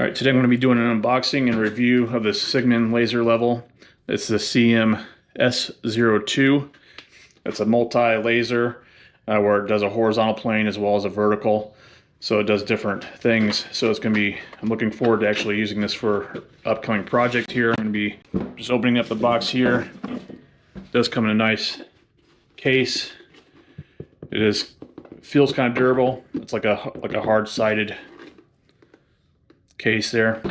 All right, today I'm going to be doing an unboxing and review of the Cigman laser level. It's the CM S02. It's a multi-laser where it does a horizontal plane as well as a vertical. So it does different things. So it's going to be, I'm looking forward to actually using this for upcoming project here. I'm going to be just opening up the box here. It does come in a nice case. Feels kind of durable. It's like a hard-sided case there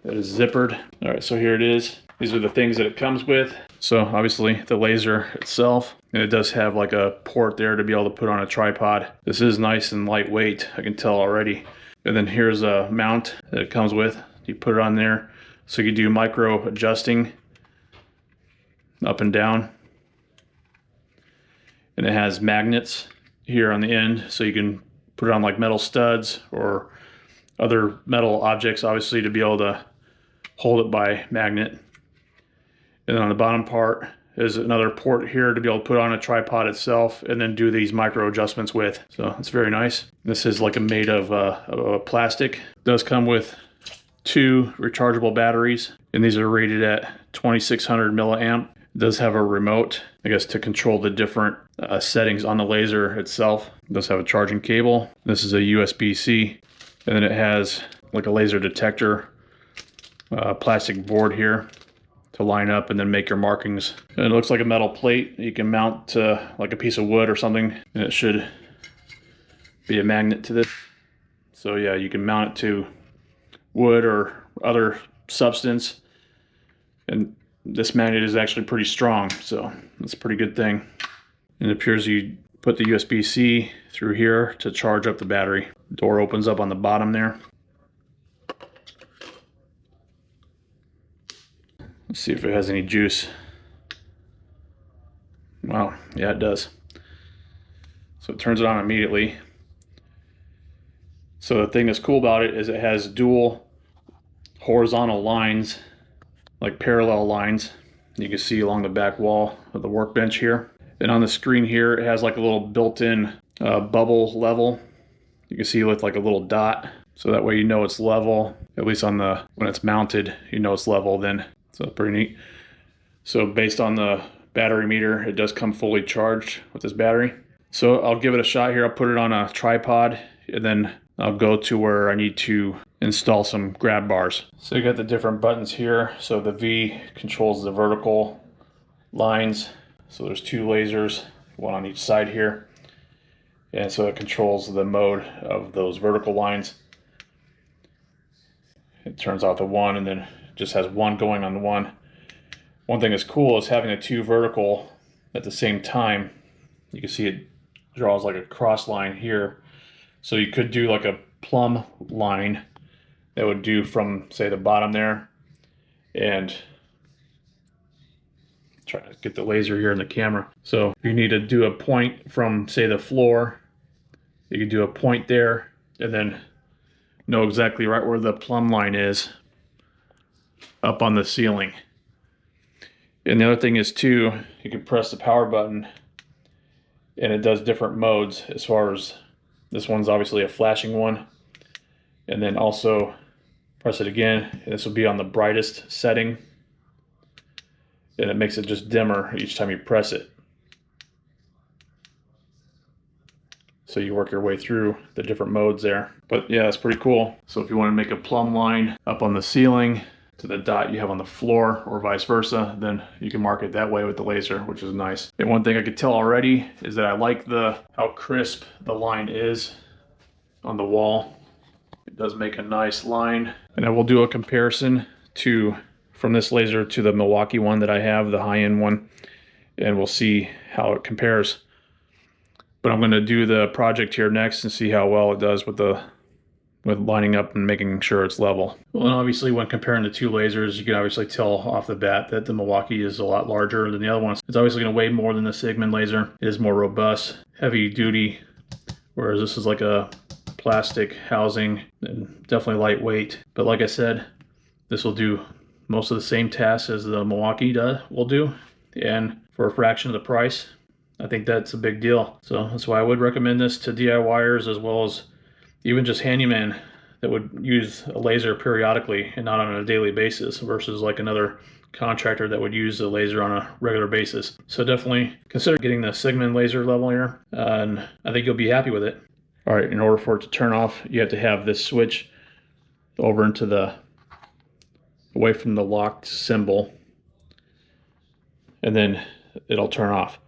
that is zippered. All right, so here it is. These are the things that it comes with. So obviously the laser itself, and it does have like a port there to be able to put on a tripod. This is nice and lightweight, I can tell already. And then here's a mount that it comes with. You put it on there so you can do micro adjusting up and down. And it has magnets here on the end, so you can put it on like metal studs or other metal objects, obviously, to be able to hold it by magnet. And then on the bottom part is another port here to be able to put on a tripod itself and then do these micro adjustments with. So it's very nice. This is like made of plastic. It does come with 2 rechargeable batteries, and these are rated at 2600 milliamp. It does have a remote, I guess, to control the different settings on the laser itself. It does have a charging cable. This is a USB-C. And then it has like a laser detector plastic board here to line up and then make your markings. And it looks like a metal plate you can mount to like a piece of wood or something, and it should be a magnet to this. So yeah, you can mount it to wood or other substance, and this magnet is actually pretty strong, so that's a pretty good thing. And it appears you put the USB-C through here to charge up the battery. The door opens up on the bottom there. Let's see if it has any juice. Wow, yeah, it does. So it turns it on immediately. So the thing that's cool about it is it has dual horizontal lines, like parallel lines. You can see along the back wall of the workbench here. And on the screen here, it has like a little built-in bubble level. You can see with like a little dot. So that way you know it's level, at least on when it's mounted, you know it's level then. So pretty neat. So based on the battery meter, it does come fully charged with this battery. So I'll give it a shot here. I'll put it on a tripod, and then I'll go to where I need to install some grab bars. So you got the different buttons here. So the V controls the vertical lines. So there's 2 lasers, one on each side here. And so it controls the mode of those vertical lines. It turns off the one and then just has one going on the one. One thing that's cool is having the 2 vertical at the same time. You can see it draws like a cross line here. So you could do like a plumb line that would do from, say, the bottom there, and try to get the laser here in the camera. So if you need to do a point from, say, the floor, you can do a point there and then know exactly right where the plumb line is up on the ceiling. And the other thing is too, you can press the power button and it does different modes. As far as this one's obviously a flashing one, and then also press it again, and this will be on the brightest setting, and it makes it just dimmer each time you press it. So you work your way through the different modes there. But yeah, it's pretty cool. So if you want to make a plumb line up on the ceiling to the dot you have on the floor, or vice versa, then you can mark it that way with the laser, which is nice. And one thing I could tell already is that I like how crisp the line is on the wall. It does make a nice line. And I will do a comparison from this laser to the Milwaukee one that I have, the high-end one, and we'll see how it compares. But I'm going to do the project here next and see how well it does with lining up and making sure it's level. Well, and obviously when comparing the 2 lasers, you can obviously tell off the bat that the Milwaukee is a lot larger than the other one. It's obviously going to weigh more than the Cigman laser. It is more robust, heavy duty, whereas this is like a plastic housing and definitely lightweight. But like I said, this will do most of the same tasks as the Milwaukee will do, and for a fraction of the price. I think that's a big deal. So that's why I would recommend this to DIYers as well as even just handyman that would use a laser periodically and not on a daily basis, versus like another contractor that would use the laser on a regular basis. So definitely consider getting the Cigman laser level here, and I think you'll be happy with it. All right, in order for it to turn off, you have to have this switch over into the, away from the locked symbol, and then it'll turn off.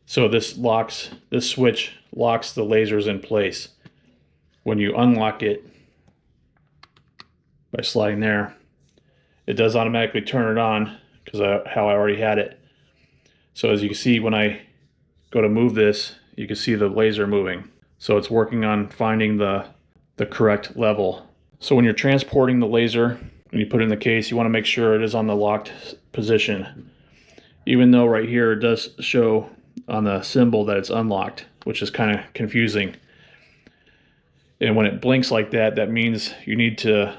So this switch locks the lasers in place. When you unlock it by sliding there, it does automatically turn it on because how I already had it. So as you can see, when I go to move this, you can see the laser moving. So it's working on finding the correct level. So when you're transporting the laser, when you put it in the case, you want to make sure it is on the locked position. Even though right here it does show on the symbol that it's unlocked, which is kind of confusing. And when it blinks like that, that means you need to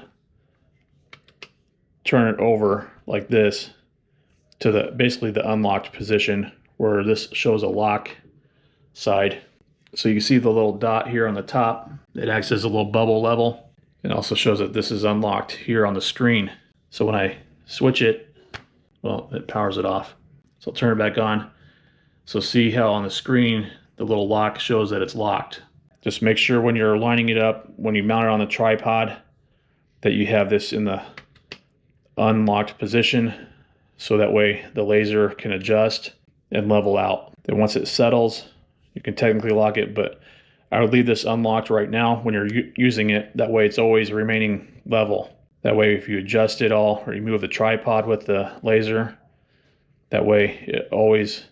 turn it over like this to the basically the unlocked position, where this shows a lock side. So you can see the little dot here on the top. It acts as a little bubble level. It also shows that this is unlocked here on the screen. So when I switch it, well, it powers it off. So I'll turn it back on. So see how on the screen the little lock shows that it's locked. Just make sure when you're lining it up, when you mount it on the tripod, that you have this in the unlocked position, so that way the laser can adjust and level out. Then once it settles, you can technically lock it, but I would leave this unlocked right now when you're using it. That way it's always remaining level. That way if you adjust it all, or you move the tripod with the laser, that way it always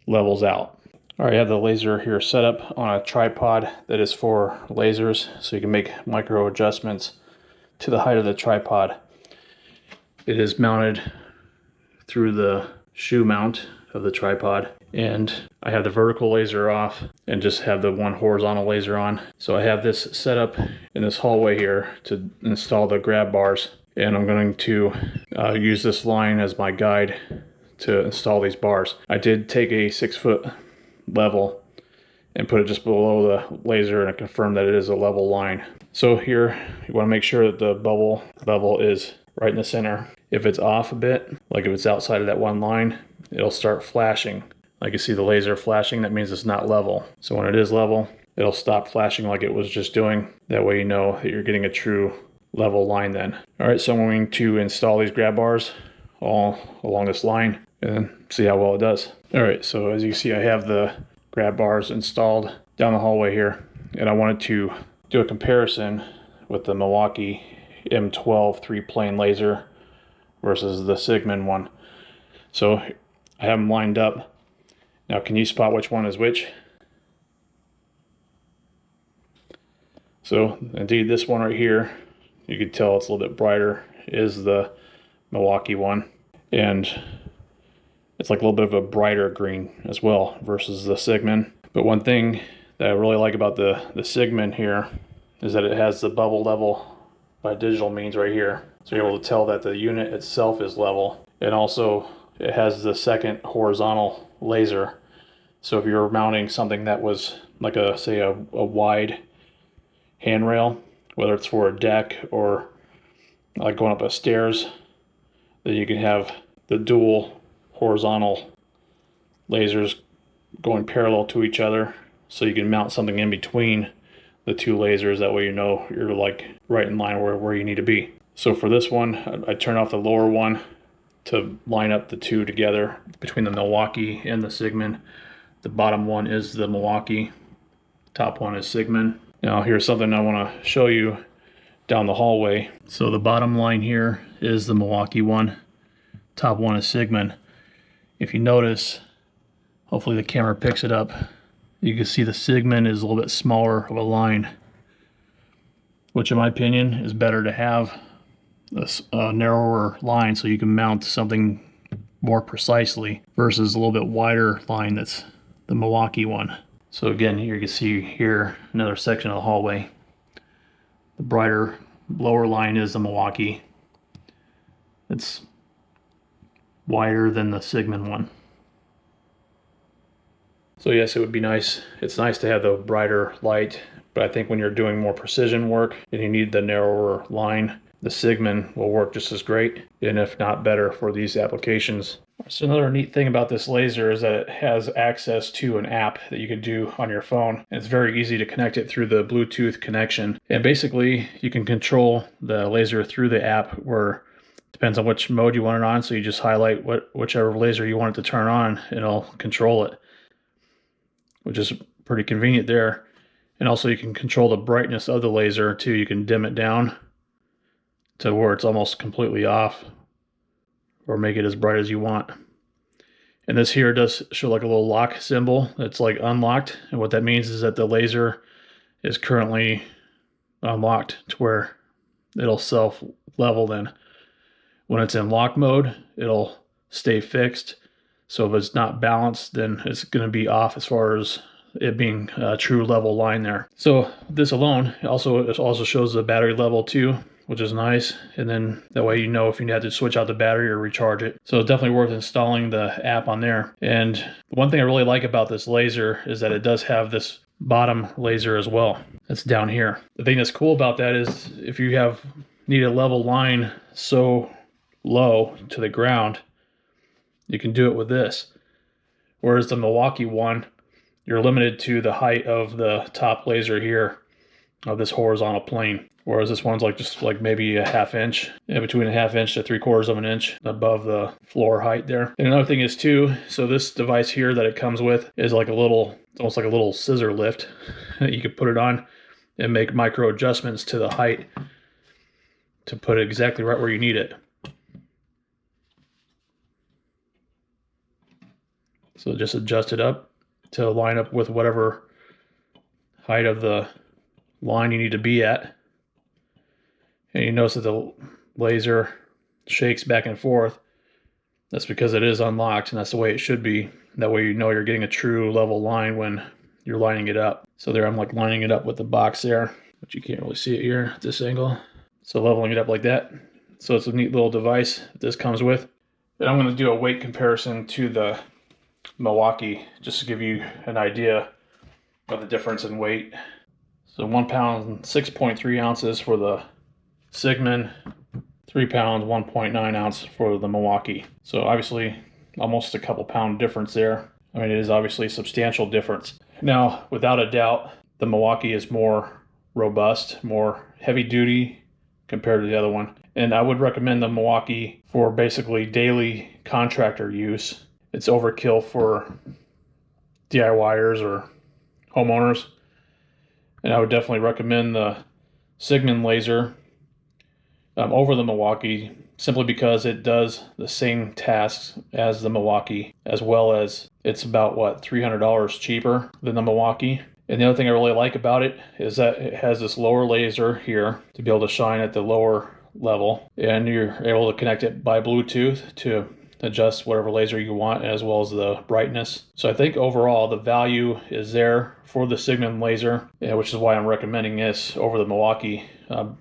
levels out. All right, I have the laser here set up on a tripod that is for lasers, so you can make micro adjustments to the height of the tripod. It is mounted through the shoe mount of the tripod, and I have the vertical laser off and just have the one horizontal laser on. So I have this set up in this hallway here to install the grab bars, and I'm going to use this line as my guide to install these bars. I did take a 6-foot level and put it just below the laser, and I confirmed that it is a level line. So here you want to make sure that the bubble level is right in the center. If it's off a bit, like if it's outside of that one line, it'll start flashing. Like you see the laser flashing, that means it's not level. So when it is level, it'll stop flashing like it was just doing. That way you know that you're getting a true level line then. All right, so I'm going to install these grab bars all along this line and see how well it does. All right, so as you see, I have the grab bars installed down the hallway here, and I wanted to do a comparison with the Milwaukee M12 3-plane laser versus the Cigman one. So I have them lined up. Now can you spot which one is which? So indeed, this one right here, you can tell it's a little bit brighter, is the Milwaukee one, and it's like a little bit of a brighter green as well versus the Cigman. But one thing that I really like about the Cigman here is that it has the bubble level by digital means right here. So you're able to tell that the unit itself is level, and also it has the second horizontal laser. So if you're mounting something that was like say a wide handrail, whether it's for a deck or like going up a stairs, then you can have the dual horizontal lasers going parallel to each other, so you can mount something in between the two lasers. That way you know you're like right in line where you need to be. So for this one, I turned off the lower one to line up the two together between the Milwaukee and the Cigman. The bottom one is the Milwaukee, top one is Cigman. Now here's something I want to show you down the hallway. So the bottom line here is the Milwaukee one, top one is Cigman. If you notice, hopefully the camera picks it up, you can see the Cigman is a little bit smaller of a line, which in my opinion is better to have a narrower line so you can mount something more precisely, versus a little bit wider line that's the Milwaukee one. So again, here you can see here another section of the hallway. The brighter lower line is the Milwaukee. It's wider than the Cigman one. So yes, it would be nice. It's nice to have the brighter light, But I think when you're doing more precision work and you need the narrower line, the Cigman will work just as great, and if not better, for these applications. So another neat thing about this laser is that it has access to an app that you can do on your phone. And it's very easy to connect it through the Bluetooth connection. And basically, you can control the laser through the app, where it depends on which mode you want it on. So you just highlight whichever laser you want it to turn on, and it'll control it, which is pretty convenient there. And also you can control the brightness of the laser too. You can dim it down to where it's almost completely off, or make it as bright as you want. And this here does show like a little lock symbol. It's like unlocked. And what that means is that the laser is currently unlocked to where it'll self-level then. When it's in lock mode, it'll stay fixed. So if it's not balanced, then it's going to be off as far as it being a true level line there. So this alone it also shows the battery level too, which is nice. And then that way you know if you have to switch out the battery or recharge it. So it's definitely worth installing the app on there. And one thing I really like about this laser is that it does have this bottom laser as well. That's down here. The thing that's cool about that is if you need a level line so low to the ground, you can do it with this. Whereas the Milwaukee one, you're limited to the height of the top laser here of this horizontal plane. Whereas this one's like just like maybe a ½ inch, between a ½ inch to 3/4 of an inch above the floor height there. And another thing is too, so this device here that it comes with is like it's almost like a little scissor lift. You can put it on and make micro adjustments to the height to put it exactly right where you need it. So just adjust it up to line up with whatever height of the line you need to be at. And you notice that the laser shakes back and forth. That's because it is unlocked, and that's the way it should be. That way you know you're getting a true level line when you're lining it up. So there I'm like lining it up with the box there, but you can't really see it here at this angle. So leveling it up like that. So it's a neat little device that this comes with. And I'm going to do a weight comparison to the Milwaukee just to give you an idea of the difference in weight. So 1 pound 6.3 ounces for the Cigman, 3 pounds 1.9 ounce for the Milwaukee. So obviously almost a couple pound difference there. I mean, it is obviously a substantial difference. Now, without a doubt, the Milwaukee is more robust, more heavy duty compared to the other one. And I would recommend the Milwaukee for basically daily contractor use. It's overkill for DIYers or homeowners. And I would definitely recommend the Cigman laser over the Milwaukee, simply because it does the same tasks as the Milwaukee, as well as it's about, what, $300 cheaper than the Milwaukee. And the other thing I really like about it is that it has this lower laser here to be able to shine at the lower level, and you're able to connect it by Bluetooth to adjust whatever laser you want, as well as the brightness. So I think overall the value is there for the Cigman laser, which is why I'm recommending this over the Milwaukee,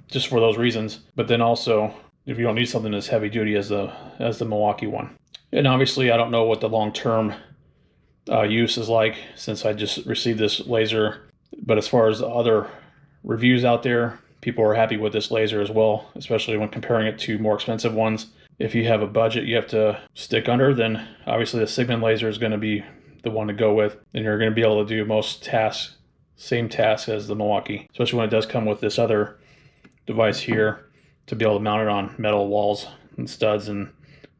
just for those reasons. But then also, if you don't need something as heavy duty as the Milwaukee one. And obviously I don't know what the long-term use is like, since I just received this laser. But as far as other reviews out there, people are happy with this laser as well, especially when comparing it to more expensive ones. If you have a budget you have to stick under, then obviously the Cigman laser is going to be the one to go with, and you're going to be able to do most tasks, same tasks as the Milwaukee, especially when it does come with this other device here to be able to mount it on metal walls and studs and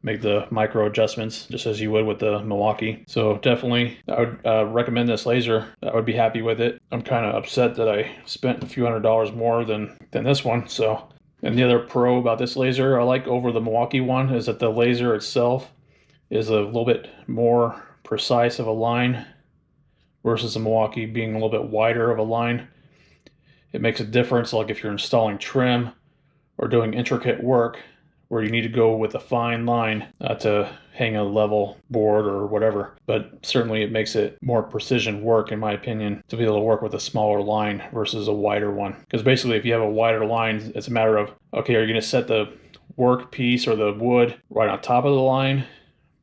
make the micro adjustments just as you would with the Milwaukee. So definitely I would recommend this laser. I would be happy with it. I'm kind of upset that I spent a few $100s more than this one. So, and the other pro about this laser I like over the Milwaukee one is that the laser itself is a little bit more precise of a line versus the Milwaukee being a little bit wider of a line. It makes a difference, like if you're installing trim or doing intricate work where you need to go with a fine line to hang a level board or whatever. But certainly it makes it more precision work, in my opinion, to be able to work with a smaller line versus a wider one. Because basically if you have a wider line, it's a matter of, okay, are you going to set the work piece or the wood right on top of the line,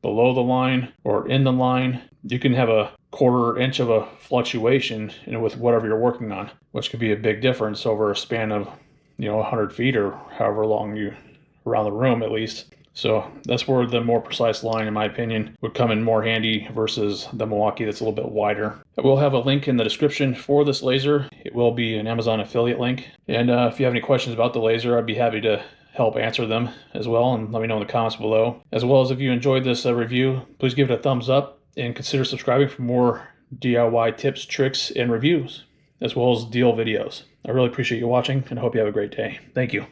below the line, or in the line? You can have a quarter inch of a fluctuation with whatever you're working on, which could be a big difference over a span of 100 feet or however long you around the room at least. So that's where the more precise line, in my opinion, would come in more handy versus the Milwaukee that's a little bit wider. I will have a link in the description for this laser. It will be an Amazon affiliate link. And if you have any questions about the laser, I'd be happy to help answer them as well, and let me know in the comments below. As well as if you enjoyed this review, please give it a thumbs up and consider subscribing for more DIY tips, tricks, and reviews, as well as deal videos. I really appreciate you watching and I hope you have a great day. Thank you.